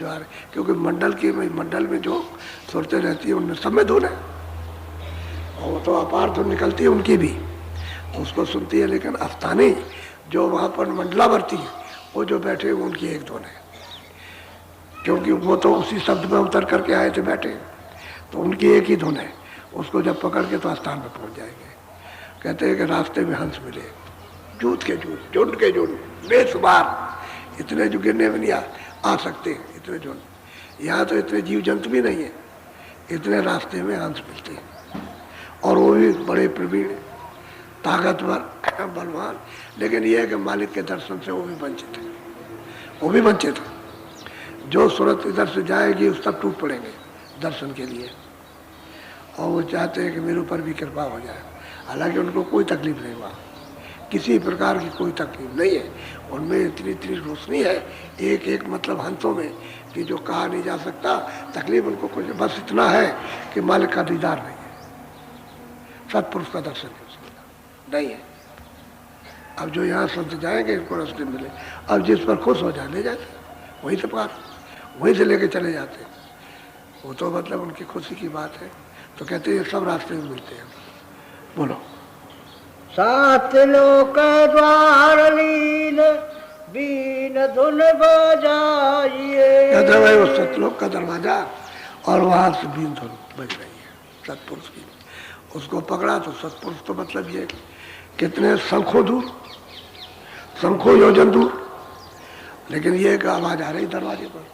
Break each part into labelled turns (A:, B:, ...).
A: है, क्योंकि मंडल में जो सूरतें रहती है उनमें सब में धुन है, और वो तो अपार धुन निकलती है उनकी भी, उसको सुनती है। लेकिन अस्थानी जो वहाँ पर मंडलावर्ती है, वो जो बैठे हैं उनकी एक धुन है, क्योंकि वो तो उसी शब्द में उतर करके आए थे बैठे, तो उनकी एक ही धुन है। उसको जब पकड़ के तो आस्थान में पहुँच जाएंगे। कहते हैं कि रास्ते में हंस मिले, जूत के जूत, झुंड के झुंड, बेशुमार, इतने जो गिरने में नहीं आ सकते, इतने झुंड। यहाँ तो इतने जीव जंतु भी नहीं है, इतने रास्ते में हंस मिलते हैं, और वो भी बड़े प्रवीण, ताकतवर, बलवान। लेकिन ये है कि मालिक के दर्शन से वो भी वंचित है, वो भी वंचित है। जो सूरत इधर से जाएगी उस तक टूट पड़ेंगे दर्शन के लिए, और वो चाहते हैं कि मेरे ऊपर भी कृपा हो जाए। हालांकि उनको कोई तकलीफ नहीं हुआ, किसी प्रकार की कोई तकलीफ नहीं है। उनमें इतनी इतनी रोशनी है एक एक मतलब हंसों में कि जो कहा नहीं जा सकता। तकलीफ उनको कुछ बस इतना है कि मालिक का दीदार नहीं है, सत्पुरुष का दर्शन नहीं है। अब जो यहाँ संत जाएंगे इनको रास्ते मिले, अब जिस पर खुश हो जाए ले जाते, वहीं से पार, वहीं से लेके चले जाते। वो तो मतलब उनकी खुशी की बात है। तो कहते हैं सब रास्ते में मिलते हैं। बोलो।
B: सात लोक द्वार लीन बीन धुन बजाइए।
A: कहते भाई वो सतलोक का दरवाजा, और वहां से बीन धुन बज रही है सतपुरुष की। उसको पकड़ा तो सतपुरुष तो मतलब ये कितने शंखों दूर, शंखों योजन दूर, लेकिन ये एक आवाज आ रही दरवाजे पर,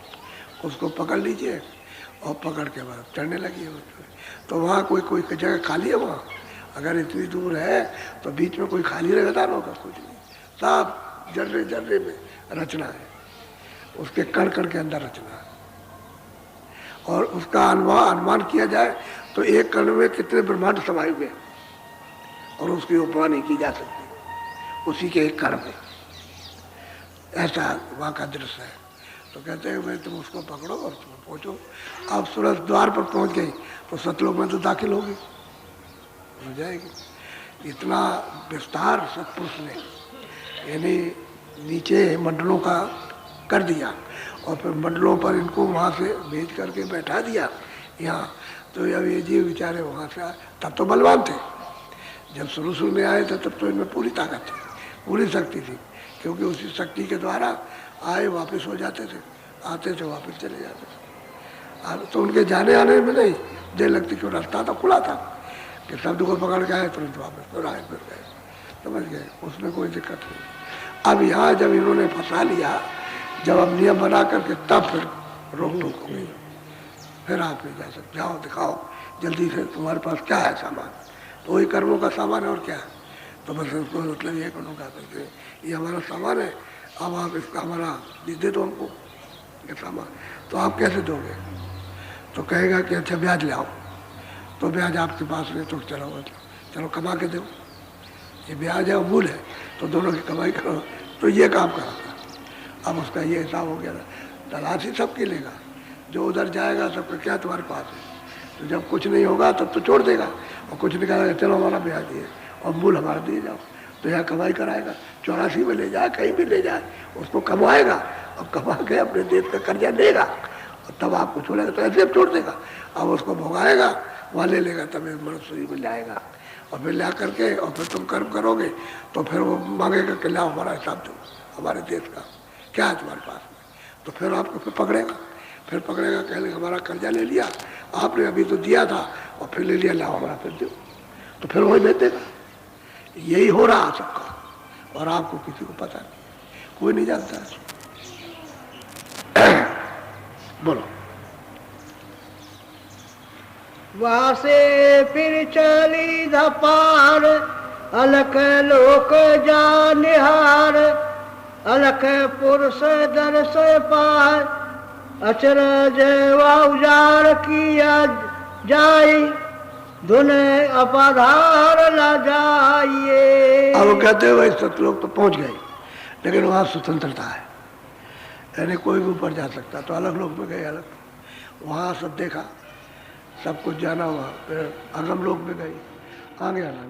A: उसको पकड़ लीजिए और पकड़ के बाद चढ़ने लगी। तो वहाँ कोई जगह खाली है? वहाँ अगर इतनी दूर है तो बीच में कोई खाली मैदान होगा? कुछ नहीं, सब जर्रे जर्रे में रचना है, उसके कण कण के अंदर रचना है। और उसका अनुमान किया जाए तो एक कण में कितने ब्रह्मांड समाये हुए, और उसकी उपमा नहीं की जा सकती उसी के एक कण में। ऐसा वहाँ का दृश्य है। तो कहते हैं भाई तुम उसको पकड़ो और तुम पहुँचो। अब सूरज द्वार पर पहुँच गई तो सतलोक में तो दाखिल होगी, हो जाएगी। इतना विस्तार सतपुरुष ने यानी नीचे मंडलों का कर दिया, और फिर मंडलों पर इनको वहाँ से भेज करके बैठा दिया यहाँ। तो अब ये जीव बेचारे वहाँ से आए, तब तो बलवान थे। जब शुरू में आए थे तब तो इनमें पूरी ताकत थी, पूरी शक्ति थी, क्योंकि उसी शक्ति के द्वारा आए वापस हो जाते थे, आते थे वापस चले जाते थे। तो उनके जाने आने में नहीं देर लगती, क्यों रास्ता तो खुला था कि शब्द को पकड़ के आए तुरंत वापस फिर आए, फिर गए, समझ गए, उसमें कोई दिक्कत नहीं। अब यहाँ जब इन्होंने फंसा लिया, जब अब नियम बना करके, तब फिर रोक टोक हो गई। फिर आप नहीं जा सकते, जाओ दिखाओ जल्दी से, तुम्हारे पास क्या है सामान? तो वही कर्मों का सामान है, और क्या है? तो बस उसको मतलब ये करूँगा करके, ये हमारा सामान है, अब आप इसका हमारा दे दो हमको ये सामान। तो आप कैसे दोगे? तो कहेगा कि अच्छा ब्याज ले आओ। तो ब्याज आपके पास नहीं, तो चलो कमा के दो, ये ब्याज है और मूल है, तो दोनों की कमाई करो। तो ये काम करा था। अब उसका ये हिसाब हो गया था, तलाशी सबकी लेगा, जो उधर जाएगा सबका क्या तुम्हारे पास है। तो जब कुछ नहीं होगा तब तो छोड़ देगा, और कुछ निकालेगा, चलो हमारा ब्याज दिए और मूल हमारा दिए जाओ। तो यहाँ कमाई कराएगा, 84 में ले जाए, कहीं भी ले जाए, उसको कमाएगा और कमा के अपने देश का कर्जा देगा, और तब आपको छोड़ेगा। तो ऐसे छोड़ देगा। अब उसको भोगाएगा, वहाँ ले लेगा, तब मनुष्य में लाएगा, और फिर ला करके, और फिर तुम कर्म करोगे तो फिर वो मांगेगा कि लाओ हमारा हिसाब दो, हमारे देश का क्या है तुम्हारे पास में। तो फिर आपको फिर पकड़ेगा, कहेगा हमारा कर्जा ले लिया आपने, अभी तो दिया था और फिर ले लिया, लाओ हमारा फिर दो। तो फिर वही भेज देगा। यही हो रहा सबका, और आपको किसी को पता नहीं, कोई नहीं जानता है। बोलो।
B: वहाँ से फिर चली धपार, अलख लोक जानिहार, अलख पुरुष दर्श पार, अचरज उजार किया जाई, धुन अपाधार ला जाइए।
A: अब कहते हैं भाई सतलोक तो पहुंच गए, लेकिन वहाँ स्वतंत्रता है, यानी कोई भी ऊपर जा सकता। तो अलग लोक में गए, अलग वहाँ सब देखा, सब कुछ जाना हुआ। फिर अगम लोक में गई, आगे आना